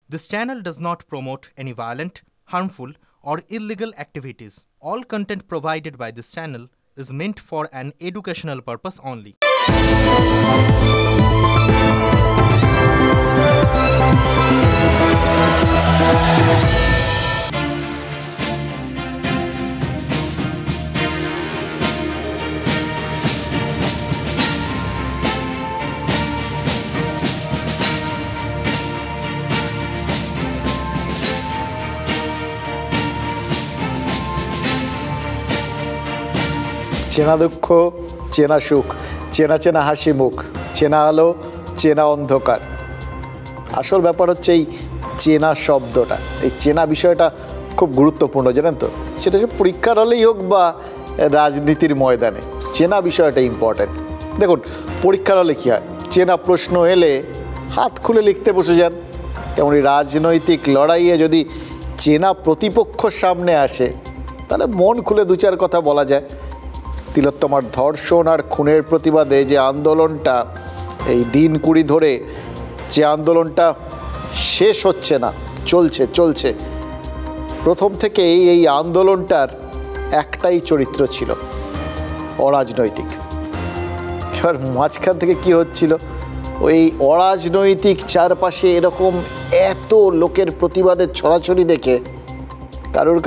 This channel does not promote any violent, harmful, or illegal activities. All content provided by this channel is meant for an educational purpose only. চেনা দুঃখ, চেনা সুখ, চেনা চেনা হাসি মুখ, চেনা আলো, চেনা অন্ধকার। আসল ব্যাপার হচ্ছে এই চেনা শব্দটা, এই চেনা বিষয়টা খুব গুরুত্বপূর্ণ, জানেন তো। সেটা হচ্ছে পরীক্ষার হলেই হোক বা রাজনীতির ময়দানে, চেনা বিষয়টা ইম্পর্ট্যান্ট। দেখুন, পরীক্ষার হলে কী হয়, চেনা প্রশ্ন এলে হাত খুলে লিখতে বসে যান। তেমনই রাজনৈতিক লড়াইয়ে যদি চেনা প্রতিপক্ষ সামনে আসে, তাহলে মন খুলে দু চার কথা বলা যায়। তিলোত্তমার ধর্ষণ আর খুনের প্রতিবাদে যে আন্দোলনটা এই দিন 20 ধরে যে আন্দোলনটা শেষ হচ্ছে না, চলছে প্রথম থেকেই এই আন্দোলনটার একটাই চরিত্র ছিল, অরাজনৈতিক। এবার মাঝখান থেকে কি হচ্ছিল, ওই অরাজনৈতিক চারপাশে এরকম এত লোকের প্রতিবাদের ছড়াছড়ি দেখে কারুর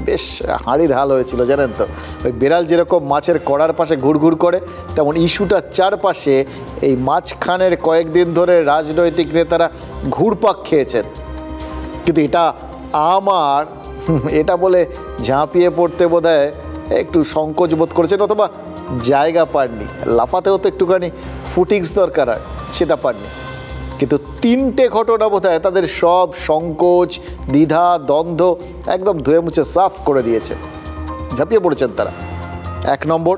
বেশ হাঁড়ির হাল হয়েছিল, জানেন তো। ওই বেড়াল যেরকম মাছের কড়ার পাশে ঘুরঘুর করে, তেমন ইস্যুটার চারপাশে এই মাঝখানের কয়েকদিন ধরে রাজনৈতিক নেতারা ঘুরপাক খেয়েছেন। কিন্তু এটা বলে ঝাঁপিয়ে পড়তে বোধহয় একটু সংকোচ বোধ করেছেন, অথবা জায়গা পাননি। লাফাতেও তো একটুখানি ফুটিংস দরকার হয়, সেটা পাননি। কিন্তু 3টে ঘটনা বোধহয় তাদের সব সংকোচ, দ্বিধা, দ্বন্দ্ব একদম ধুয়ে মুছে সাফ করে দিয়েছে। ঝাঁপিয়ে পড়েছেন তারা। 1 নম্বর,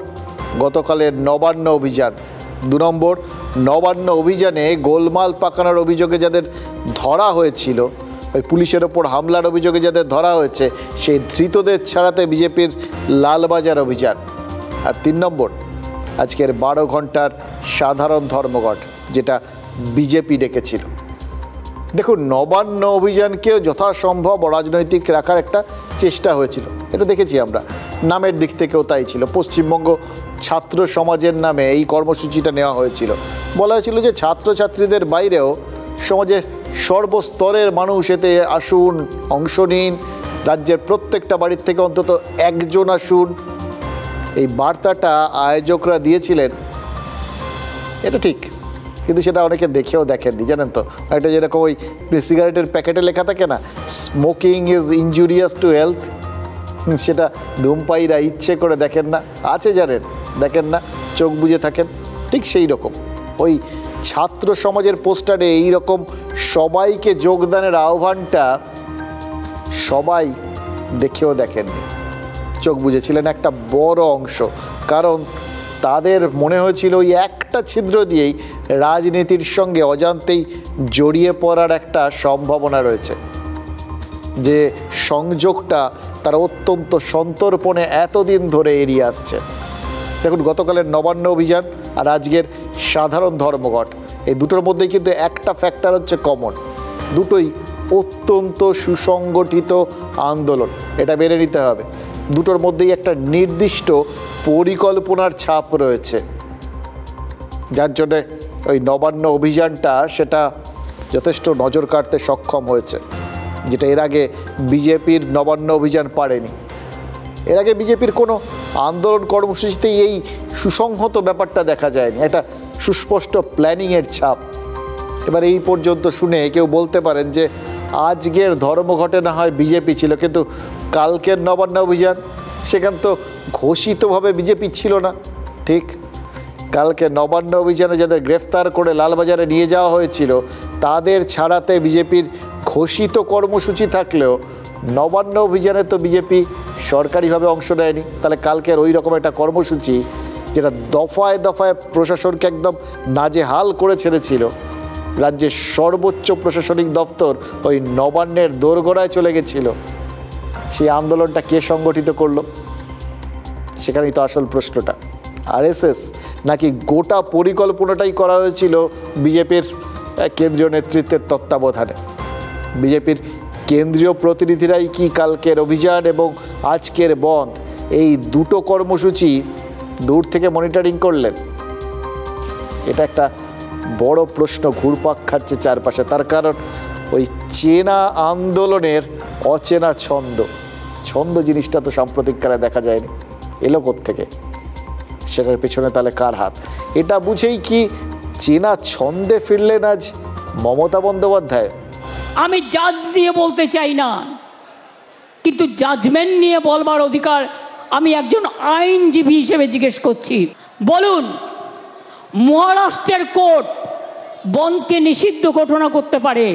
গতকালের নবান্ন অভিযান। 2 নম্বর, নবান্ন অভিযানে গোলমাল পাকানোর অভিযোগে যাদের ধরা হয়েছিল, ওই পুলিশের ওপর হামলার অভিযোগে যাদের ধরা হয়েছে, সেই ধৃতদের ছাড়াতে বিজেপির লালবাজার অভিযান। আর 3 নম্বর, আজকের 12 ঘন্টার সাধারণ ধর্মঘট, যেটা বিজেপি ডেকেছিল। দেখুন, নবান্ন অভিযানকেও যথাসম্ভব অরাজনৈতিক রাখার একটা চেষ্টা হয়েছিল, এটা দেখেছি আমরা। নামের দিক থেকেও তাই ছিল। পশ্চিমবঙ্গ ছাত্র সমাজের নামে এই কর্মসূচিটা নেওয়া হয়েছিল। বলা হয়েছিল যে ছাত্রছাত্রীদের বাইরেও সমাজের সর্বস্তরের মানুষ এতে আসুন, অংশ নিন, রাজ্যের প্রত্যেকটা বাড়ির থেকে অন্তত একজন আসুন। এই বার্তাটা আয়োজকরা দিয়েছিলেন, এটা ঠিক। কিন্তু সেটা অনেকে দেখেও দেখেননি, জানেন তো। এটা যেরকম ওই সিগারেটের প্যাকেটে লেখা থাকে না, smoking is injurious to health, সেটা ধূমপায়ীরা ইচ্ছে করে দেখেন না, আছে জানেন, দেখেন না, চোখ বুজে থাকেন। ঠিক সেই রকম ওই ছাত্র সমাজের পোস্টারে এইরকম সবাইকে যোগদানের আহ্বানটা সবাই দেখেও দেখেননি, চোখ বুঝেছিলেন একটা বড় অংশ। কারণ তাদের মনে হয়েছিল ওই একটা ছিদ্র দিয়েই রাজনীতির সঙ্গে অজান্তেই জড়িয়ে পড়ার একটা সম্ভাবনা রয়েছে, যে সংযোগটা তারা অত্যন্ত সন্তর্পণে এতদিন ধরে এড়িয়ে আসছে। দেখুন, গতকালের নবান্ন অভিযান আর আজকের সাধারণ ধর্মঘট, এই দুটোর মধ্যেই কিন্তু একটা ফ্যাক্টর হচ্ছে কমন। দুটোই অত্যন্ত সুসংগঠিত আন্দোলন, এটা মেনে নিতে হবে। দুটোর মধ্যেই একটা নির্দিষ্ট পরিকল্পনার ছাপ রয়েছে, যার জন্যে ওই নবান্ন অভিযানটা সেটা যথেষ্ট নজর কাড়তে সক্ষম হয়েছে, যেটা এর আগে বিজেপির নবান্ন অভিযান পারেনি। এর আগে বিজেপির কোনো আন্দোলন কর্মসূচিতেই এই সুসংহত ব্যাপারটা দেখা যায়নি, এটা সুস্পষ্ট প্ল্যানিংয়ের ছাপ। এবার এই পর্যন্ত শুনে কেউ বলতে পারেন যে আজকের ধর্মঘটে না হয় বিজেপি ছিল, কিন্তু কালকের নবান্ন অভিযান, সেখান তো ঘোষিতভাবে বিজেপি ছিল না। ঠিক, কালকে নবান্ন অভিযানে যাদের গ্রেফতার করে লালবাজারে নিয়ে যাওয়া হয়েছিল, তাদের ছাড়াতে বিজেপির ঘোষিত কর্মসূচি থাকলেও নবান্ন অভিযানে তো বিজেপি সরকারিভাবে অংশ নেয়নি। তাহলে কালকের ওই রকম একটা কর্মসূচি, যেটা দফায় দফায় প্রশাসনকে একদম নাজেহাল করে ছেড়েছিল, রাজ্যের সর্বোচ্চ প্রশাসনিক দপ্তর ওই নবান্নের দোরগোড়ায় চলে গেছিল, সেই আন্দোলনটা কে সংগঠিত করলো? সেখানেই তো আসল প্রশ্নটা। আরএসএস নাকি গোটা পরিকল্পনাটাই করা হয়েছিল বিজেপির কেন্দ্রীয় নেতৃত্বের তত্ত্বাবধানে? বিজেপির কেন্দ্রীয় প্রতিনিধিরাই কি কালকের অভিযান এবং আজকের বন্ধ এই দুটো কর্মসূচি দূর থেকে মনিটরিং করলেন? এটা একটা বড় প্রশ্ন ঘুরপাক খাচ্ছে চারপাশে। তার কারণ ওই চেনা আন্দোলনের অচেনা ছন্দ জিনিসটা তো সাম্প্রতিককালে দেখা যায়নি, এলো কোত্থেকে? সেটার পেছনে তাহলে কার হাত? এটা বুঝেই কি চেনা ছন্দে ফিরলেন আজ মমতা বন্দ্যোপাধ্যায়? আমি জাজ দিয়ে বলতে চাই না, কিন্তু জাজমেন্ট নিয়ে বলবার অধিকার আমি একজন আইনজীবী হিসেবে জিজ্ঞেস করছি। বলুন, মহারাষ্ট্রের কোর্ট বন্ধকে নিষিদ্ধ ঘোষণা করতে পারে।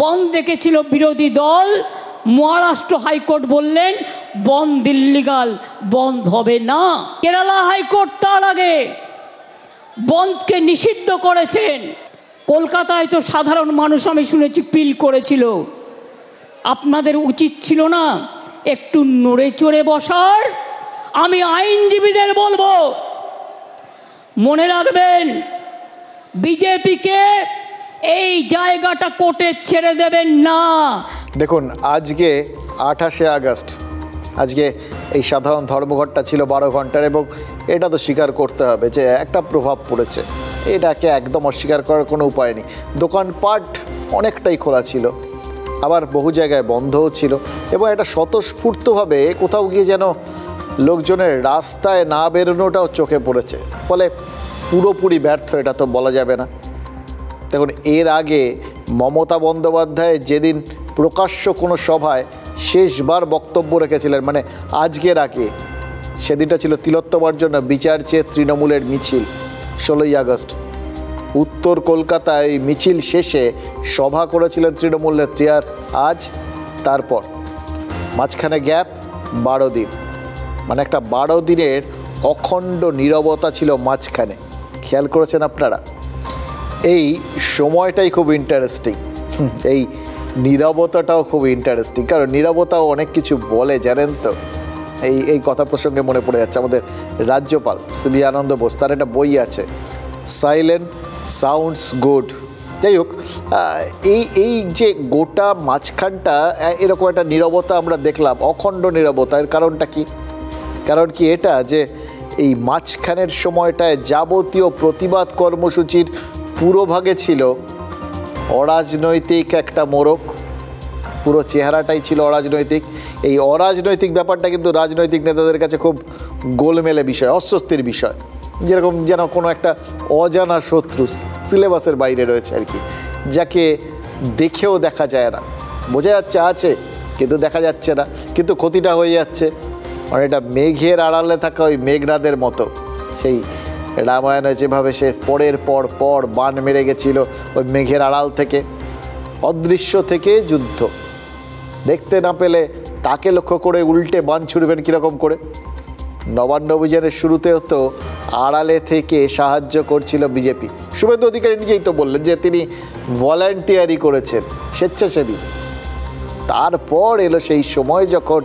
বন্ধ দেখেছিল বিরোধী দল, মহারাষ্ট্র হাইকোর্ট বললেন বন্ধ ইল্লিগাল, বন্ধ হবে না। কেরালা হাইকোর্ট তার আগে বন্ধকে নিষিদ্ধ করেছেন। কলকাতায় তো সাধারণ মানুষ আমি শুনেছি পিল করেছিল। আপনাদের উচিত ছিল না একটু নড়ে চড়ে বসার? আমি আইনজীবীদের বলবো, মনে রাখবেন, বিজেপিকে এই জায়গাটা কোর্টে ছেড়ে দেবেন না। দেখুন, আজকে 28শে আগস্ট, আজকে এই সাধারণ ধর্মঘটটা ছিল 12 ঘন্টার, এবং এটা তো স্বীকার করতে হবে যে একটা প্রভাব পড়েছে। এটাকে একদম অস্বীকার করার কোনো উপায় নেই। দোকানপাট অনেকটাই খোলা ছিল, আবার বহু জায়গায় বন্ধও ছিল, এবং এটা স্বতঃস্ফূর্তভাবে কোথাও গিয়ে যেন লোকজনের রাস্তায় না বেরোনোটাও চোখে পড়েছে। ফলে পুরোপুরি ব্যর্থ এটা তো বলা যাবে না। দেখুন, এর আগে মমতা বন্দ্যোপাধ্যায় যেদিন প্রকাশ্য কোনো সভায় শেষবার বক্তব্য রেখেছিলেন, মানে আজকের আগে, সেদিনটা ছিল তিলোত্তমার জন্য বিচার চেয়ে তৃণমূলের মিছিল। 16ই আগস্ট উত্তর কলকাতায় মিছিল শেষে সভা করেছিলেন তৃণমূল নেত্রী। আর আজ তারপর মাঝখানে গ্যাপ 12 দিন, মানে একটা 12 দিনের অখণ্ড নীরবতা ছিল মাঝখানে। খেয়াল করেছেন আপনারা? এই সময়টাই খুব ইন্টারেস্টিং, এই নীরবতাটাও খুব ইন্টারেস্টিং, কারণ নীরবতাও অনেক কিছু বলে, জানেন তো। এই কথা প্রসঙ্গে মনে পড়ে যাচ্ছে আমাদের রাজ্যপাল সিবি আনন্দ বোস, তার একটা বই আছে, সাইলেন্ট সাউন্ডস গুড। যাই হোক, এই যে গোটা মাঝখানটা এরকম একটা নীরবতা আমরা দেখলাম, অখণ্ড নীরবতা। এর কারণটা কি? কারণ কি এটা যে এই মাঝখানের সময়টায় যাবতীয় প্রতিবাদ কর্মসূচির পুরোভাগে ছিল অরাজনৈতিক একটা মোড়ক, পুরো চেহারাটাই ছিল অরাজনৈতিক। এই অরাজনৈতিক ব্যাপারটা কিন্তু রাজনৈতিক নেতাদের কাছে খুব গোলমেলে বিষয়, অস্বস্তির বিষয়, যেরকম যেন কোনো একটা অজানা শত্রু সিলেবাসের বাইরে রয়েছে আর কি, যাকে দেখেও দেখা যায় না। বোঝা যাচ্ছে আছে, কিন্তু দেখা যাচ্ছে না, কিন্তু ক্ষতিটা হয়ে যাচ্ছে। মানে এটা মেঘের আড়ালে থাকা ওই মেঘনাদের মতো। সেই রামায়ণে যেভাবে সে পরের পর বান মেরে গেছিল ওই মেঘের আড়াল থেকে, অদৃশ্য থেকে যুদ্ধ দেখতে না পেলে তাকে লক্ষ্য করে উল্টে বান ছুড়বেন কীরকম করে? নবান্ন অভিযানের শুরুতেও তো আড়ালে থেকে সাহায্য করছিল বিজেপি। শুভেন্দু অধিকারী নিজেই তো বললেন যে তিনি ভলান্টিয়ারি করেছেন, স্বেচ্ছাসেবী। তারপর এলো সেই সময় যখন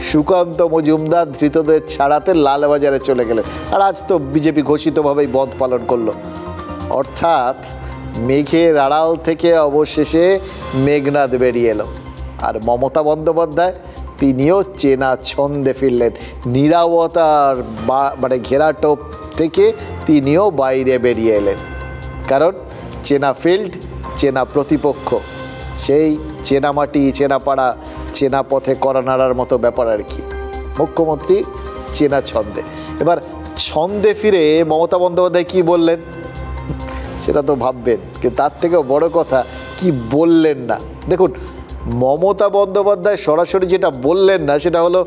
সুকান্ত মজুমদার ধৃতদের ছাড়াতে লালবাজারে চলে গেলেন, আর আজ তো বিজেপি ঘোষিতভাবেই বন্ধ পালন করলো। অর্থাৎ মেঘের আড়াল থেকে অবশেষে মেঘনাদ বেরিয়ে এলো, আর মমতা বন্দ্যোপাধ্যায় তিনিও চেনা ছন্দে ফিরলেন। নীরবতার মানে ঘেরাটোপ থেকে তিনিও বাইরে বেরিয়ে এলেন, কারণ চেনা ফিল্ড, চেনা প্রতিপক্ষ, সেই চেনা মাটি, চেনা পাড়া, চেনা পথে কড়া নাড়ার মতো ব্যাপার আর কি। মুখ্যমন্ত্রী চেনা ছন্দে। এবার ছন্দে ফিরে মমতা বন্দ্যোপাধ্যায় কী বললেন সেটা তো ভাববেন, কিন্তু তার থেকেও বড় কথা কি বললেন না। দেখুন, মমতা বন্দ্যোপাধ্যায় সরাসরি যেটা বললেন না সেটা হলো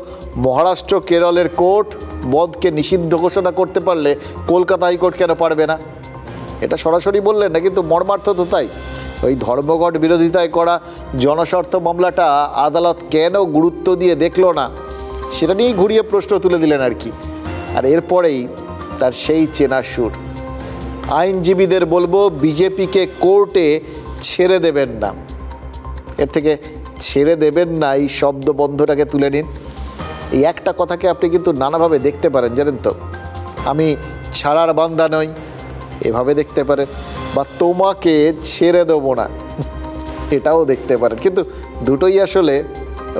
মহারাষ্ট্র কেরলের কোর্ট বন্ধকে নিষিদ্ধ ঘোষণা করতে পারলে কলকাতা হাইকোর্ট কেন পারবে না, এটা সরাসরি বললেন না, কিন্তু মর্মার্থ তো তাই। ওই ধর্মঘট বিরোধিতায় করা জনস্বার্থ মামলাটা আদালত কেন গুরুত্ব দিয়ে দেখলো না সেটা নিয়েই ঘুরিয়ে প্রশ্ন তুলে দিলেন আর কি। আর এরপরেই তার সেই চেনা সুর, আইনজীবীদের বলবো বিজেপিকে কোর্টে ছেড়ে দেবেন না। এর থেকে ছেড়ে দেবেন না এই শব্দ বন্ধটাকে তুলে নিন। এই একটা কথাকে আপনি কিন্তু নানাভাবে দেখতে পারেন, জানেন তো। আমি ছাড়ার বান্দা নই, এভাবে দেখতে পারেন, বা তোমাকে ছেড়ে দেবো না, এটাও দেখতে পারেন, কিন্তু দুটোই আসলে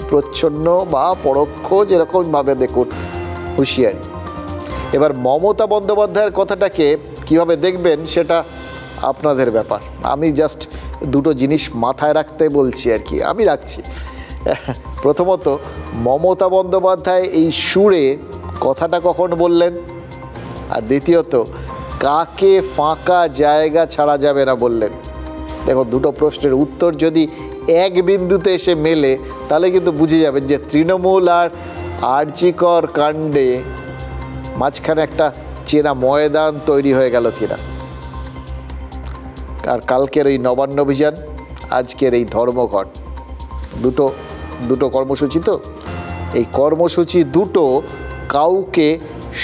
প্রচ্ছন্ন বা পরোক্ষ যেরকমভাবে দেখুন হুঁশিয়ারি। এবার মমতা বন্দ্যোপাধ্যায়ের কথাটাকে কিভাবে দেখবেন সেটা আপনাদের ব্যাপার। আমি জাস্ট দুটো জিনিস মাথায় রাখতে বলছি আর কি, আমি রাখছি। প্রথমত, মমতা বন্দ্যোপাধ্যায় এই সুরে কথাটা কখন বললেন, আর দ্বিতীয়ত কাকে ফাঁকা জায়গা ছাড়া যাবে না বললেন। দেখো, দুটো প্রশ্নের উত্তর যদি এক বিন্দুতে এসে মেলে তাহলে কিন্তু বুঝে যাবেন যে তৃণমূল আর আরজিকর কাণ্ডে মাঝখানে একটা চেনা ময়দান তৈরি হয়ে গেল কিনা। আর কালকের এই নবান্ন অভিযান, আজকের এই ধর্মঘট, দুটো কর্মসূচি, তো এই কর্মসূচি দুটো কাউকে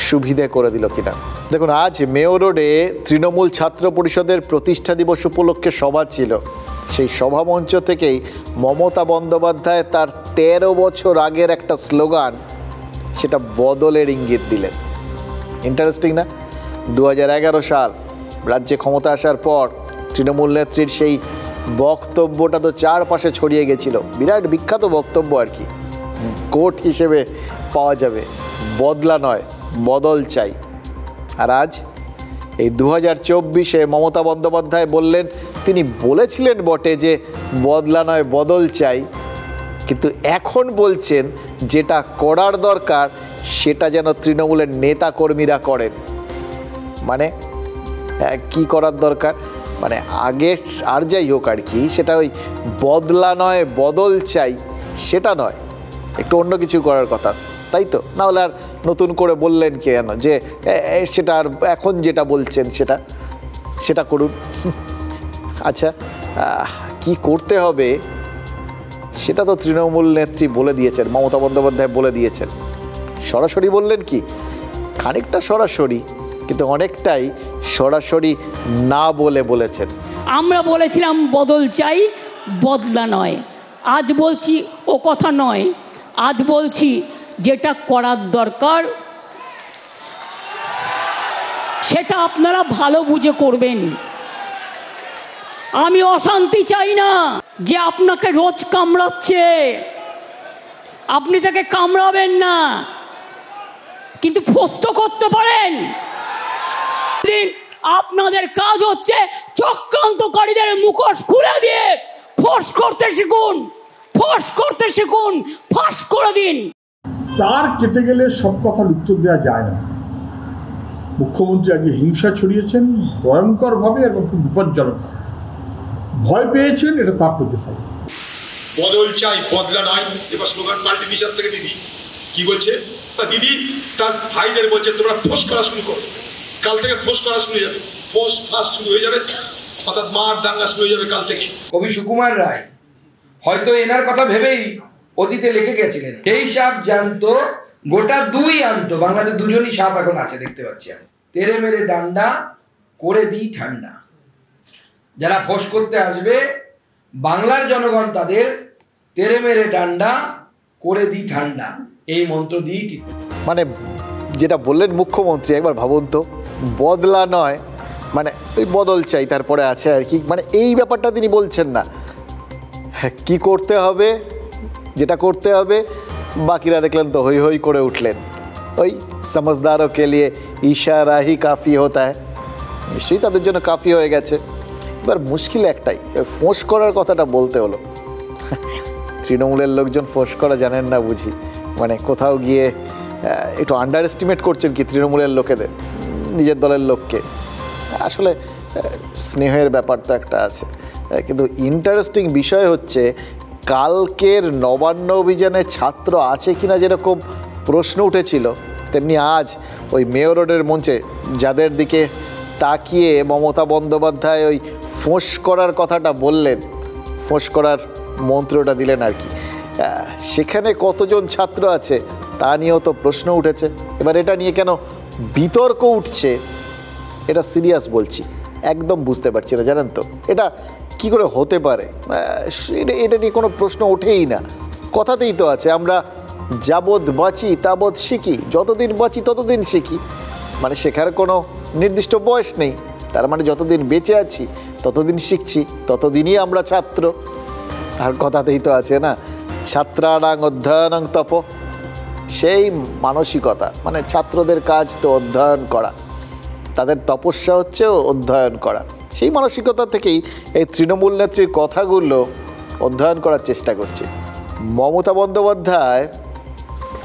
সুবিধে করে দিল কিনা। দেখুন, আজ মেয়ো রোডে তৃণমূল ছাত্র পরিষদের প্রতিষ্ঠা দিবস উপলক্ষে সভা ছিল। সেই সভামঞ্চ থেকেই মমতা বন্দ্যোপাধ্যায় তার 13 বছর আগের একটা স্লোগান, সেটা বদলের ইঙ্গিত দিলেন। ইন্টারেস্টিং না? 2011 সাল রাজ্যে ক্ষমতা আসার পর তৃণমূল নেত্রীর সেই বক্তব্যটা তো চারপাশে ছড়িয়ে গেছিল, বিরাট বিখ্যাত বক্তব্য আর কি, কোট হিসেবে পাওয়া যাবে, বদলা নয় বদল চাই। আর আজ এই 2024-এ মমতা বন্দ্যোপাধ্যায় বললেন, তিনি বলেছিলেন বটে যে বদলা নয় বদল চাই, কিন্তু এখন বলছেন যেটা করার দরকার সেটা যেন তৃণমূলের নেতা কর্মীরা করেন। মানে কি করার দরকার, মানে আগে আর যাই হোক আর কি, সেটা ওই বদলা নয় বদল চাই সেটা নয়, একটু অন্য কিছু করার কথা, তাই তো? না হলে আর নতুন করে বললেন কেন যে সেটা আর এখন যেটা বলছেন সেটা করুন। আচ্ছা, কি করতে হবে সেটা তো তৃণমূল নেত্রী বলে দিয়েছেন, মমতা বন্দ্যোপাধ্যায় বলে দিয়েছেন। সরাসরি বললেন কি? খানিকটা সরাসরি, কিন্তু অনেকটাই সরাসরি না বলেছেন। আমরা বলেছিলাম বদল চাই, বদলা নয়। আজ বলছি ও কথা নয়, আজ বলছি যেটা করার দরকার সেটা আপনারা ভালো বুঝে করবেন। আমি অশান্তি চাই না, যে আপনাকে রোজ কামড়াচ্ছে আপনি তাকে কামড়াবেন না, কিন্তু ফোস্ত করতে পারেন। আপনাদের কাজ হচ্ছে চক্রান্তকারীদের মুখোশ খুলে দিয়ে ফোঁস করতে শিখুন, ফাঁস করে দিন। তার কেটে গেলে সব কথার উত্তর দেওয়া যায় না। মুখ্যমন্ত্রী আগে হিংসা ছড়িয়েছেন ভয়ঙ্করভাবে এবং খুব বিপজ্জনক, ভয় পেয়েছেন, এটা তার প্রতিফল। বদল চাই বদলা নয়, এবার স্লোগান পাল্টে দিশার থেকে দিদি কি বলছে, দিদি তার ভাইদের বলছে তোমরা ফোঁস করা শুরু করো, কাল থেকে ফোঁস করা শুরু হয়ে যাবে, ফোঁস ফাঁস শুরু হয়ে যাবে, অর্থাৎ মার দাঙ্গা শুরু হয়ে যাবে কাল থেকে। কবি সুকুমার রায় হয়তো এনার কথা ভেবেই অতীতে লিখে গেছিলেন, এই সাপ জানতো গোটা 2 আনতো। বাংলাতে 2জনই সাপ এখন আছে দেখতে পাচ্ছি আমি। তেরে মেরে ডান্ডা করে দিই ঠান্ডা। যারা ফোঁস করতে আসবে বাংলার জনগণ তাদের তেরে মেরে ডান্ডা করে দিই ঠান্ডা এই মন্ত্র দিয়েই ঠিক। মানে যেটা বললেন মুখ্যমন্ত্রী, একবার ভাবুন তো, বদলা নয় মানে ওই বদল চাই, তারপরে আছে আর কি, মানে এই ব্যাপারটা তিনি বলছেন না। হ্যাঁ, কী করতে হবে, যেটা করতে হবে, বাকিরা দেখলেন তো হই হই করে উঠলেন। ওই সমঝদারও কে লিয়ে ইশারা হি কাফি হতা হ্যায়, নিশ্চয়ই তাদের জন্য কাফি হয়ে গেছে। এবার মুশকিল একটাই, ফোঁস করার কথাটা বলতে হলো। তৃণমূলের লোকজন ফোঁস করা জানেন না বুঝি, মানে কোথাও গিয়ে একটু আন্ডার এস্টিমেট করছেন কি তৃণমূলের লোকেদের, নিজের দলের লোককে। আসলে স্নেহের ব্যাপার তো একটা আছে, কিন্তু ইন্টারেস্টিং বিষয় হচ্ছে কালকের নবান্ন অভিযানে ছাত্র আছে কিনা যেরকম প্রশ্ন উঠেছিল, তেমনি আজ ওই মেয়ো রোডের মঞ্চে যাদের দিকে তাকিয়ে মমতা বন্দ্যোপাধ্যায় ওই ফোঁস করার কথাটা বললেন, ফোঁস করার মন্ত্রটা দিলেন আর কি, সেখানে কতজন ছাত্র আছে তা নিয়েও তো প্রশ্ন উঠেছে। এবার এটা নিয়ে কেন বিতর্ক উঠছে, এটা সিরিয়াস বলছি, একদম বুঝতে পারছি না, জানেন তো এটা কি করে হতে পারে। এটা নিয়ে কোনো প্রশ্ন ওঠেই না, কথাতেই তো আছে আমরা যাবৎ বাঁচি তাবৎ শিখি, যতদিন বাঁচি ততদিন শিখি, মানে শেখার কোনো নির্দিষ্ট বয়স নেই, তার মানে যতদিন বেঁচে আছি ততদিন শিখছি, ততদিনই আমরা ছাত্র। আর কথাতেই তো আছে না, ছাত্রানাং অধ্যয়নং তপ, সেই মানসিকতা, মানে ছাত্রদের কাজ তো অধ্যয়ন করা, তাদের তপস্যা হচ্ছে অধ্যয়ন করা। সেই মানসিকতা থেকেই এই তৃণমূল নেত্রীর কথাগুলো অধ্যয়ন করার চেষ্টা করছে। মমতা বন্দ্যোপাধ্যায়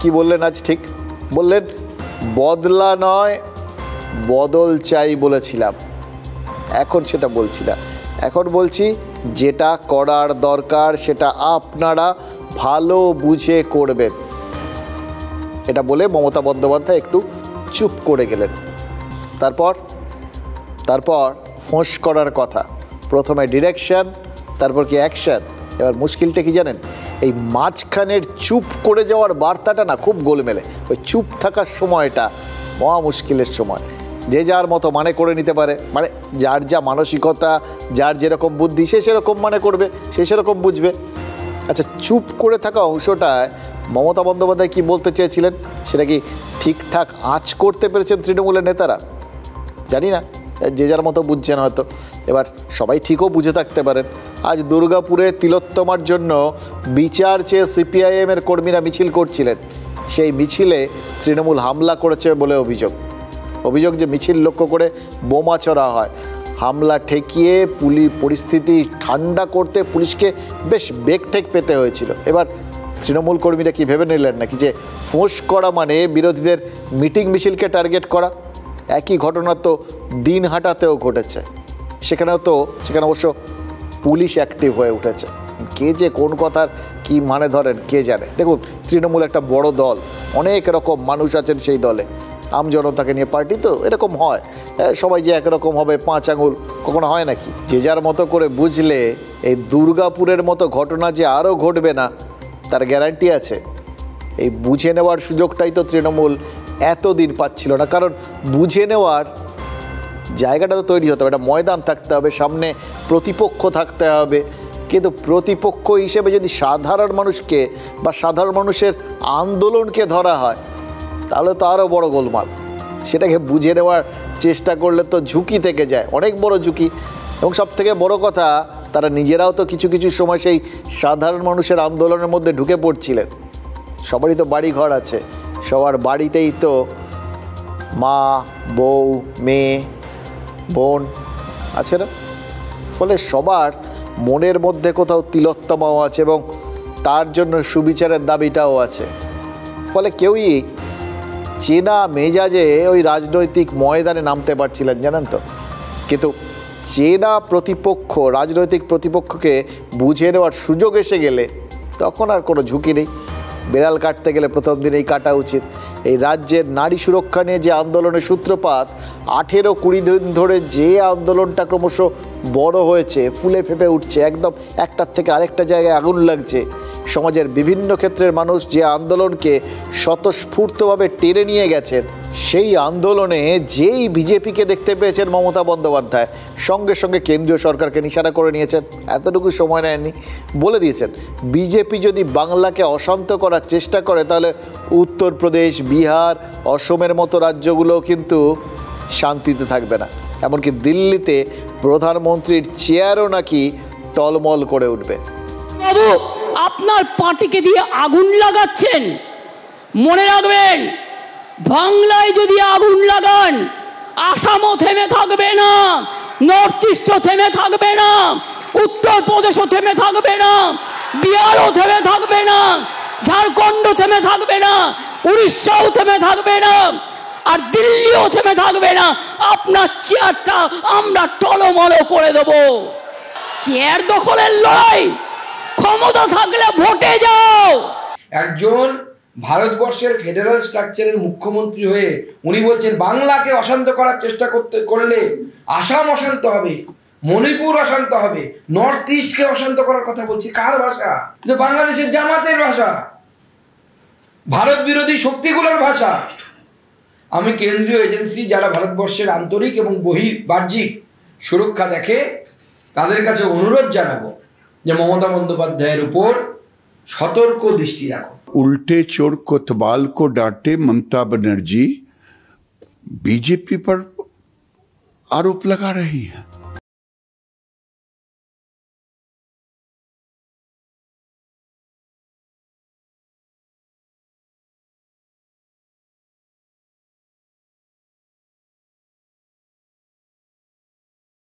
কি বললেন আজ? ঠিক বললেন, বদলা নয় বদল চাই বলেছিলাম, এখন সেটা বলছি না, এখন বলছি যেটা করার দরকার সেটা আপনারা ভালো বুঝে করবেন। এটা বলে মমতা বন্দ্যোপাধ্যায় একটু চুপ করে গেলেন। তারপর ফোঁস করার কথা, প্রথমে ডিরেকশন, তারপর কি অ্যাকশন। এবার মুশকিলটা কি জানেন, এই মাঝখানের চুপ করে যাওয়ার বার্তাটা না খুব গোলমেলে। ওই চুপ থাকার সময়টা মহা মুশকিলের সময়। যে যার মতো মানে করে নিতে পারে, মানে যার যা মানসিকতা, যার যেরকম বুদ্ধি সে সেরকম মানে করবে, সে সেরকম বুঝবে। আচ্ছা, চুপ করে থাকা অংশটায় মমতা বন্দ্যোপাধ্যায় কি বলতে চেয়েছিলেন, সেটা কি ঠিকঠাক আঁচ করতে পেরেছেন তৃণমূলের নেতারা? জানি না, যে যার মতো বুঝছেন হয়তো। এবার সবাই ঠিকও বুঝে থাকতে পারেন। আজ দুর্গাপুরে তিলোত্তমার জন্য বিচার চেয়ে সিপিআইএমের কর্মীরা মিছিল করছিলেন। সেই মিছিলে তৃণমূল হামলা করেছে বলে অভিযোগ যে মিছিল লক্ষ্য করে বোমা ছোড়া হয়। হামলা ঠেকিয়ে পরিস্থিতি ঠান্ডা করতে পুলিশকে বেশ বেগঠেক পেতে হয়েছিল। এবার তৃণমূল কর্মীরা কি ভেবে নিলেন নাকি যে ফোঁস করা মানে বিরোধীদের মিটিং মিছিলকে টার্গেট করা? একই ঘটনা তো দিনহাটাতেও ঘটেছে, সেখানে অবশ্য পুলিশ অ্যাক্টিভ হয়ে উঠেছে। কে যে কোন কথার কি মানে ধরেন কে জানে। দেখুন, তৃণমূল একটা বড় দল, অনেক রকম মানুষ আছেন সেই দলে, আমজনতাকে নিয়ে পার্টি তো, এরকম হয়। সবাই যে একরকম হবে 5 আঙুল কখনো হয় নাকি? যে যার মতো করে বুঝলে এই দুর্গাপুরের মতো ঘটনা যে আরও ঘটবে না তার গ্যারান্টি আছে। এই বুঝে নেওয়ার সুযোগটাই তো তৃণমূল এতদিন পাচ্ছিল না, কারণ বুঝে নেওয়ার জায়গাটা তো তৈরি হতে হবে, একটা ময়দান থাকতে হবে, সামনে প্রতিপক্ষ থাকতে হবে। কিন্তু প্রতিপক্ষ হিসেবে যদি সাধারণ মানুষকে বা সাধারণ মানুষের আন্দোলনকে ধরা হয় তাহলে তো আরও বড় গোলমাল। সেটাকে বুঝে নেওয়ার চেষ্টা করলে তো ঝুঁকি থেকে যায়, অনেক বড় ঝুঁকি। এবং সবথেকে বড় কথা, তারা নিজেরাও তো কিছু কিছু সময় সেই সাধারণ মানুষের আন্দোলনের মধ্যে ঢুকে পড়ছিলেন। সবারই তো বাড়ি ঘর আছে, সবার বাড়িতেই তো মা, বউ, মেয়ে, বোন আছে না? ফলে সবার মনের মধ্যে কোথাও তিলোত্তমাও আছে এবং তার জন্য সুবিচারের দাবিটাও আছে। ফলে কেউই চেনা মেজাজে ওই রাজনৈতিক ময়দানে নামতে পারছিলেন, জানেন তো। কিন্তু চেনা প্রতিপক্ষ, রাজনৈতিক প্রতিপক্ষকে বুঝে নেওয়ার সুযোগ এসে গেলে তখন আর কোনো ঝুঁকি নেই। বেড়াল কাটতে গেলে প্রথম দিনেই কাটা উচিত। এই রাজ্যের নারী সুরক্ষা নিয়ে যে আন্দোলনের সূত্রপাত, 18-20 দিন ধরে যে আন্দোলনটা ক্রমশ বড় হয়েছে, ফুলে ফেপে উঠছে, একদম একটার থেকে আরেকটা জায়গায় আগুন লাগছে। সমাজের বিভিন্ন ক্ষেত্রের মানুষ যে আন্দোলনকে স্বতঃস্ফূর্তভাবে টেনে নিয়ে গেছেন, সেই আন্দোলনে যেই বিজেপিকে দেখতে পেয়েছেন মমতা বন্দ্যোপাধ্যায়, সঙ্গে সঙ্গে কেন্দ্রীয় সরকারকে নিশানা করে নিয়েছেন। এতটুকু সময় নেননি, বলে দিয়েছেন বিজেপি যদি বাংলাকে অশান্ত করার চেষ্টা করে তাহলে উত্তরপ্রদেশ, বিহার, অসমের মতো রাজ্যগুলো কিন্তু শান্তিতে থাকবে না। এমনকি দিল্লিতে প্রধানমন্ত্রীর চেয়ারও নাকি টলমল করে উঠবে। বাবু, আপনার পার্টিকে দিয়ে আগুন লাগাচ্ছেন, মনে রাখবেন বাংলায় যদি আগুন লাগান আসামও থেমে থাকবে না, নর্থ ইস্টও থেমে থাকবে না, উত্তরপ্রদেশও থেমে থাকবে না, বিহারও থেমে থাকবে না, ঝাড়খণ্ডও থেমে থাকবে না, উড়িষ্যাও থেমে থাকবে না, আর দিল্লিও থেমে থাকবে না। আপনার চেয়ারটা আমরা টলমল করে দেব। চেয়ার দখলের লড়াই, ক্ষমতা থাকলে ভোটে যাও। একজন ভারতবর্ষের ফেডারেল স্ট্রাকচারের মুখ্যমন্ত্রী হয়ে উনি বলছেন বাংলাকে অশান্ত করার চেষ্টা করলে আসাম অশান্ত হবে, মণিপুর অশান্ত হবে, নর্থ ইস্টকে অশান্ত করার কথা বলছি। কার ভাষা? যে বাংলাদেশের জামাতের ভাষা, ভারত বিরোধী শক্তিগুলোর ভাষা। আমি কেন্দ্রীয় এজেন্সি যারা ভারতবর্ষের আন্তরিক এবং বাহ্যিক সুরক্ষা দেখে তাদের কাছে অনুরোধ জানাবো যে মমতা বন্দ্যোপাধ্যায়ের উপর সতর্ক দৃষ্টি রাখো। उल्टे चोर कोतवाल को डांटे ममता बनर्जी बीजेपी पर आरोप लगा रही है।